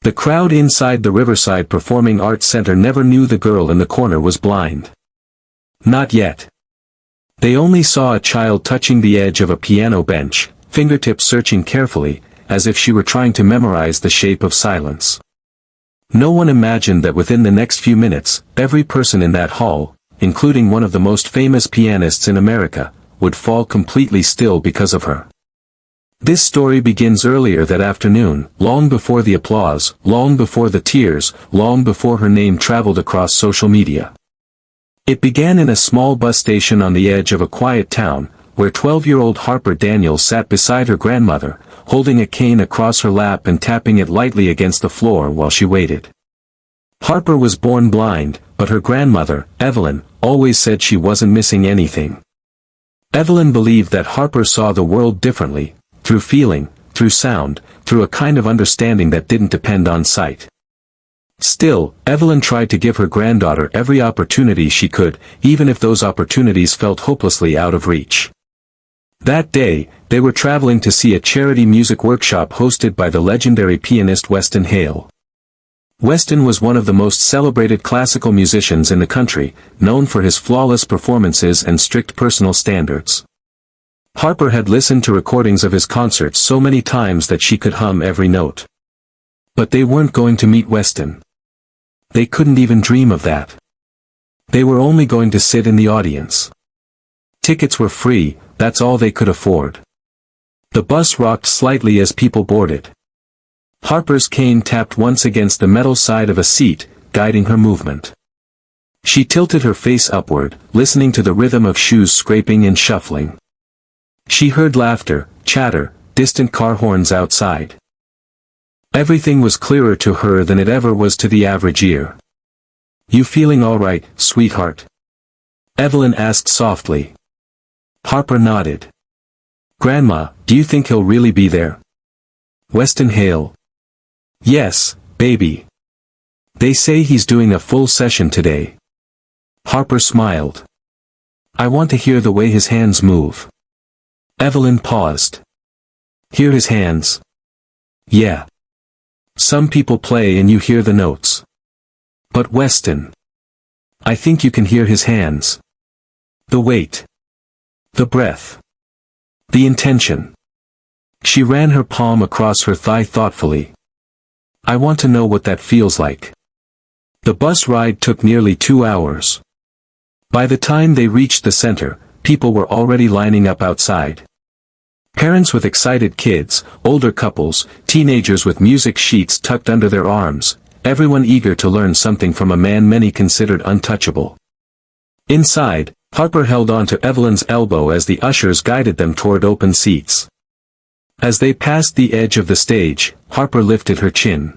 The crowd inside the Riverside Performing Arts Center never knew the girl in the corner was blind. Not yet. They only saw a child touching the edge of a piano bench, fingertips searching carefully, as if she were trying to memorize the shape of silence. No one imagined that within the next few minutes, every person in that hall, including one of the most famous pianists in America, would fall completely still because of her. This story begins earlier that afternoon, long before the applause, long before the tears, long before her name traveled across social media. It began in a small bus station on the edge of a quiet town, where 12-year-old Harper Daniels sat beside her grandmother, holding a cane across her lap and tapping it lightly against the floor while she waited. Harper was born blind, but her grandmother, Evelyn, always said she wasn't missing anything. Evelyn believed that Harper saw the world differently, through feeling, through sound, through a kind of understanding that didn't depend on sight. Still, Evelyn tried to give her granddaughter every opportunity she could, even if those opportunities felt hopelessly out of reach. That day, they were traveling to see a charity music workshop hosted by the legendary pianist Weston Hale. Weston was one of the most celebrated classical musicians in the country, known for his flawless performances and strict personal standards. Harper had listened to recordings of his concerts so many times that she could hum every note. But they weren't going to meet Weston. They couldn't even dream of that. They were only going to sit in the audience. Tickets were free, that's all they could afford. The bus rocked slightly as people boarded. Harper's cane tapped once against the metal side of a seat, guiding her movement. She tilted her face upward, listening to the rhythm of shoes scraping and shuffling. She heard laughter, chatter, distant car horns outside. Everything was clearer to her than it ever was to the average ear. "You feeling all right, sweetheart?" Evelyn asked softly. Harper nodded. "Grandma, do you think he'll really be there?" Weston Hale. "Yes, baby. They say he's doing a full session today." Harper smiled. "I want to hear the way his hands move." Evelyn paused. "Hear his hands?" "Yeah. Some people play and you hear the notes. But Weston, I think you can hear his hands. The weight. The breath. The intention." She ran her palm across her thigh thoughtfully. "I want to know what that feels like." The bus ride took nearly 2 hours. By the time they reached the center, people were already lining up outside. Parents with excited kids, older couples, teenagers with music sheets tucked under their arms, everyone eager to learn something from a man many considered untouchable. Inside, Harper held on to Evelyn's elbow as the ushers guided them toward open seats. As they passed the edge of the stage, Harper lifted her chin.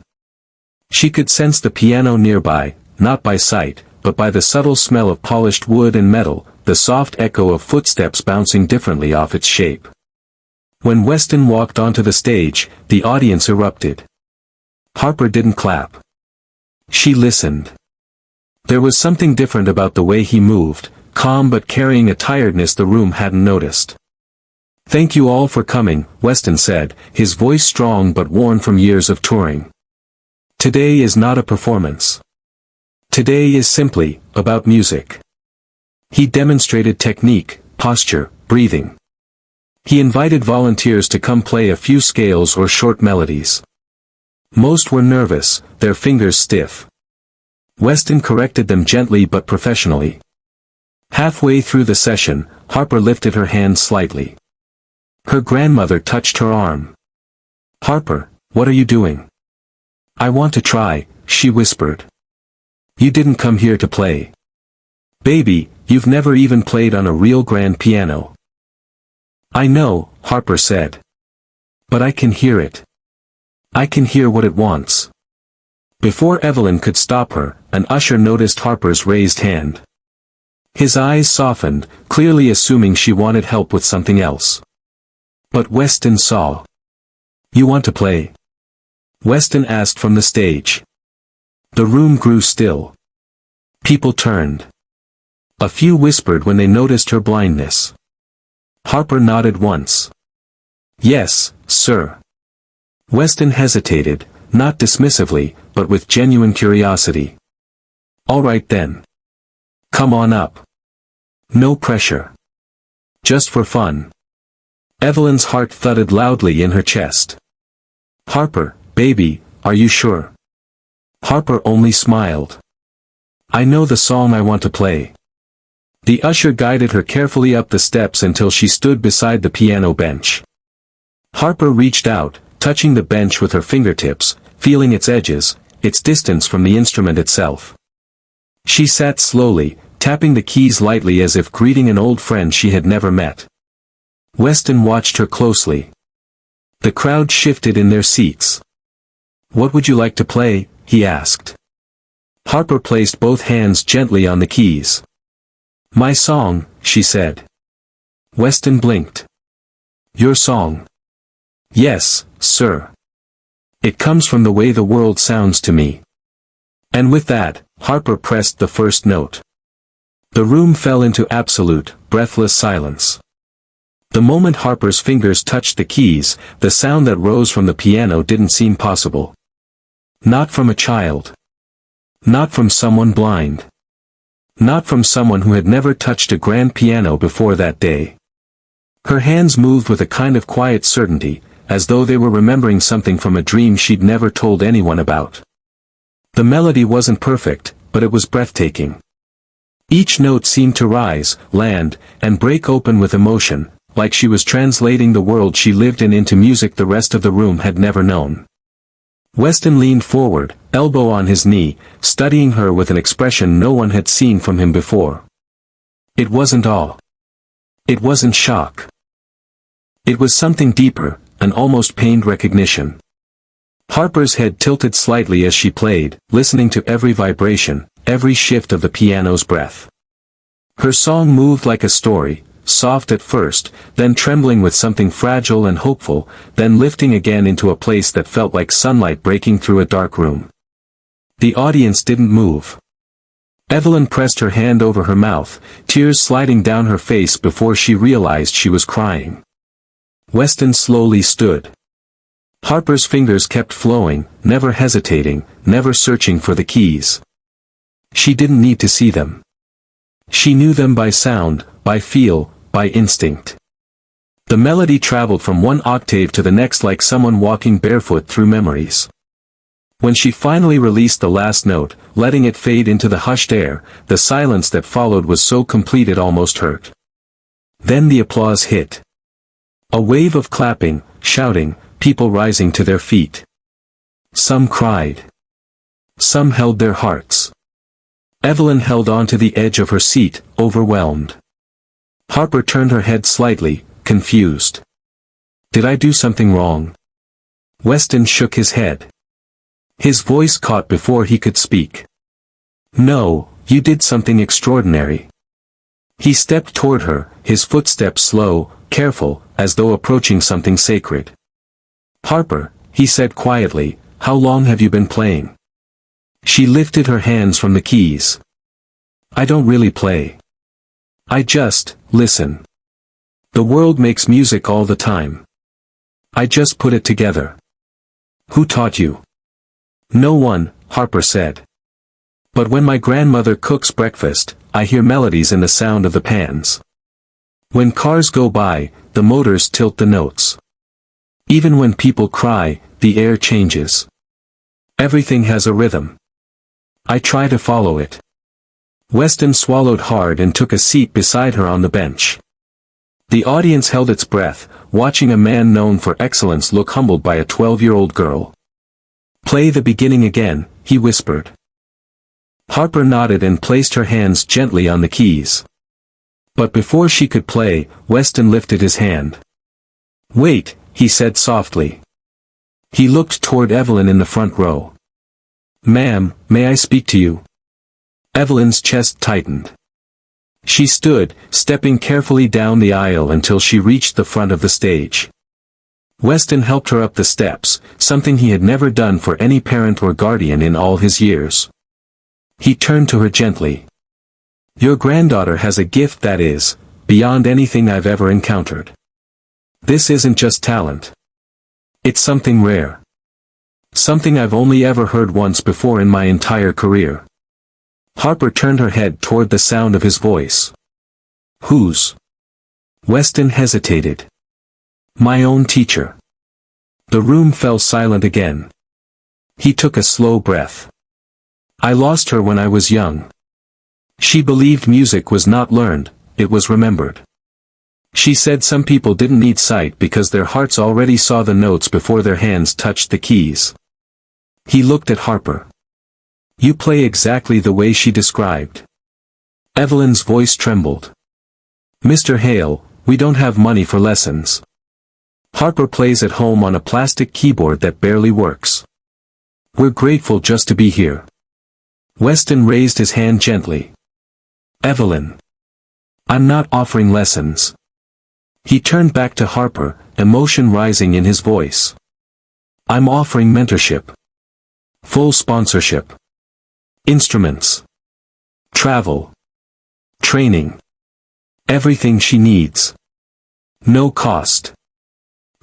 She could sense the piano nearby, not by sight, but by the subtle smell of polished wood and metal, the soft echo of footsteps bouncing differently off its shape. When Weston walked onto the stage, the audience erupted. Harper didn't clap. She listened. There was something different about the way he moved, calm but carrying a tiredness the room hadn't noticed. "Thank you all for coming," Weston said, his voice strong but worn from years of touring. "Today is not a performance. Today is simply about music." He demonstrated technique, posture, breathing. He invited volunteers to come play a few scales or short melodies. Most were nervous, their fingers stiff. Weston corrected them gently but professionally. Halfway through the session, Harper lifted her hand slightly. Her grandmother touched her arm. "Harper, what are you doing?" "I want to try," she whispered. "You didn't come here to play. Baby, you've never even played on a real grand piano." "I know," Harper said. "But I can hear it. I can hear what it wants." Before Evelyn could stop her, an usher noticed Harper's raised hand. His eyes softened, clearly assuming she wanted help with something else. But Weston saw. "You want to play?" Weston asked from the stage. The room grew still. People turned. A few whispered when they noticed her blindness. Harper nodded once. "Yes, sir." Weston hesitated, not dismissively, but with genuine curiosity. "All right then. Come on up. No pressure. Just for fun." Evelyn's heart thudded loudly in her chest. "Harper, baby, are you sure?" Harper only smiled. "I know the song I want to play." The usher guided her carefully up the steps until she stood beside the piano bench. Harper reached out, touching the bench with her fingertips, feeling its edges, its distance from the instrument itself. She sat slowly, tapping the keys lightly as if greeting an old friend she had never met. Weston watched her closely. The crowd shifted in their seats. "What would you like to play?" he asked. Harper placed both hands gently on the keys. "My song," she said. Weston blinked. "Your song?" "Yes, sir. It comes from the way the world sounds to me." And with that, Harper pressed the first note. The room fell into absolute, breathless silence. The moment Harper's fingers touched the keys, the sound that rose from the piano didn't seem possible. Not from a child. Not from someone blind. Not from someone who had never touched a grand piano before that day. Her hands moved with a kind of quiet certainty, as though they were remembering something from a dream she'd never told anyone about. The melody wasn't perfect, but it was breathtaking. Each note seemed to rise, land, and break open with emotion, like she was translating the world she lived in into music the rest of the room had never known. Weston leaned forward, elbow on his knee, studying her with an expression no one had seen from him before. It wasn't awe. It wasn't shock. It was something deeper, an almost pained recognition. Harper's head tilted slightly as she played, listening to every vibration, every shift of the piano's breath. Her song moved like a story, soft at first, then trembling with something fragile and hopeful, then lifting again into a place that felt like sunlight breaking through a dark room. The audience didn't move. Evelyn pressed her hand over her mouth, tears sliding down her face before she realized she was crying. Weston slowly stood. Harper's fingers kept flowing, never hesitating, never searching for the keys. She didn't need to see them. She knew them by sound, by feel, by instinct. The melody traveled from one octave to the next like someone walking barefoot through memories. When she finally released the last note, letting it fade into the hushed air, the silence that followed was so complete it almost hurt. Then the applause hit. A wave of clapping, shouting, people rising to their feet. Some cried. Some held their hearts. Evelyn held on to the edge of her seat, overwhelmed. Harper turned her head slightly, confused. "Did I do something wrong?" Weston shook his head. His voice caught before he could speak. "No, you did something extraordinary." He stepped toward her, his footsteps slow, careful, as though approaching something sacred. "Harper," he said quietly, "how long have you been playing?" She lifted her hands from the keys. "I don't really play. I just listen. The world makes music all the time. I just put it together." "Who taught you?" "No one," Harper said. "But when my grandmother cooks breakfast, I hear melodies in the sound of the pans. When cars go by, the motors tilt the notes. Even when people cry, the air changes. Everything has a rhythm. I try to follow it." Weston swallowed hard and took a seat beside her on the bench. The audience held its breath, watching a man known for excellence look humbled by a 12-year-old girl. "Play the beginning again," he whispered. Harper nodded and placed her hands gently on the keys. But before she could play, Weston lifted his hand. "Wait," he said softly. He looked toward Evelyn in the front row. "Ma'am, may I speak to you?" Evelyn's chest tightened. She stood, stepping carefully down the aisle until she reached the front of the stage. Weston helped her up the steps, something he had never done for any parent or guardian in all his years. He turned to her gently. "Your granddaughter has a gift that is, beyond anything I've ever encountered. This isn't just talent. It's something rare. Something I've only ever heard once before in my entire career. Harper turned her head toward the sound of his voice. Whose? Weston hesitated. My own teacher. The room fell silent again. He took a slow breath. I lost her when I was young. She believed music was not learned, it was remembered. She said some people didn't need sight because their hearts already saw the notes before their hands touched the keys. He looked at Harper. You play exactly the way she described. Evelyn's voice trembled. Mr. Hale, we don't have money for lessons. Harper plays at home on a plastic keyboard that barely works. We're grateful just to be here. Weston raised his hand gently. Evelyn. I'm not offering lessons. He turned back to Harper, emotion rising in his voice. I'm offering mentorship. Full sponsorship. Instruments. Travel. Training. Everything she needs. No cost.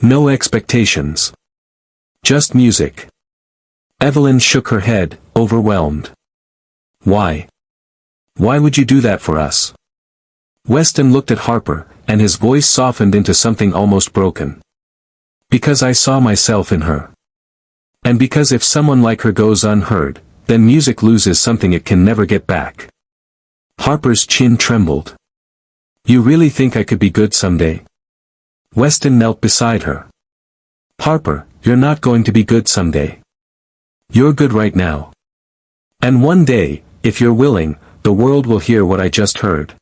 No expectations. Just music. Evelyn shook her head, overwhelmed. Why? Why would you do that for us? Weston looked at Harper, and his voice softened into something almost broken. Because I saw myself in her. And because if someone like her goes unheard, then music loses something it can never get back. Harper's chin trembled. You really think I could be good someday? Weston knelt beside her. Harper, you're not going to be good someday. You're good right now. And one day, if you're willing, the world will hear what I just heard.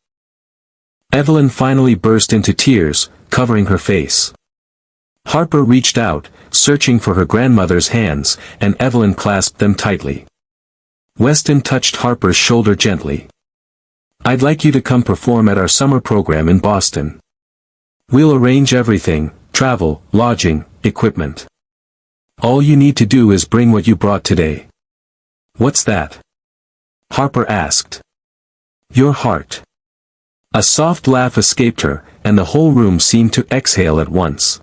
Evelyn finally burst into tears, covering her face. Harper reached out, searching for her grandmother's hands, and Evelyn clasped them tightly. Weston touched Harper's shoulder gently. I'd like you to come perform at our summer program in Boston. We'll arrange everything, travel, lodging, equipment. All you need to do is bring what you brought today. What's that? Harper asked. Your heart. A soft laugh escaped her, and the whole room seemed to exhale at once.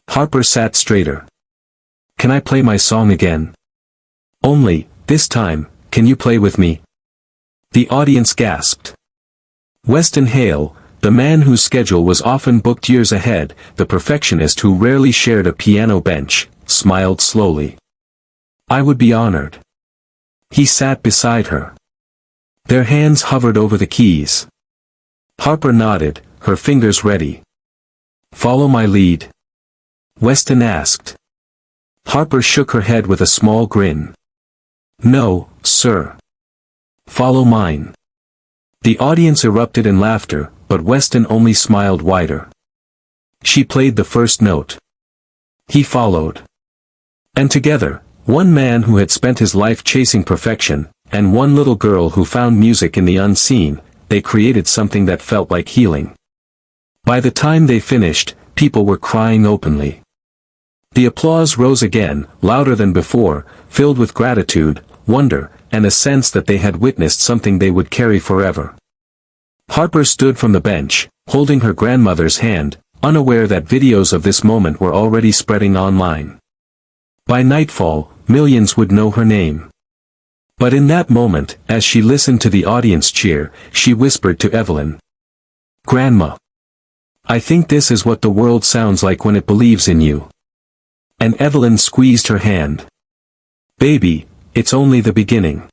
Harper sat straighter. Can I play my song again? Only, this time, can you play with me? The audience gasped. Weston Hale, the man whose schedule was often booked years ahead, the perfectionist who rarely shared a piano bench, smiled slowly. I would be honored. He sat beside her. Their hands hovered over the keys. Harper nodded, her fingers ready. Follow my lead? Weston asked. Harper shook her head with a small grin. No, sir. Follow mine. The audience erupted in laughter, but Weston only smiled wider. She played the first note. He followed. And together, one man who had spent his life chasing perfection, and one little girl who found music in the unseen, they created something that felt like healing. By the time they finished, people were crying openly. The applause rose again, louder than before, filled with gratitude, wonder, and a sense that they had witnessed something they would carry forever. Harper stood from the bench, holding her grandmother's hand, unaware that videos of this moment were already spreading online. By nightfall, millions would know her name. But in that moment, as she listened to the audience cheer, she whispered to Evelyn. Grandma. I think this is what the world sounds like when it believes in you. And Evelyn squeezed her hand. Baby, it's only the beginning.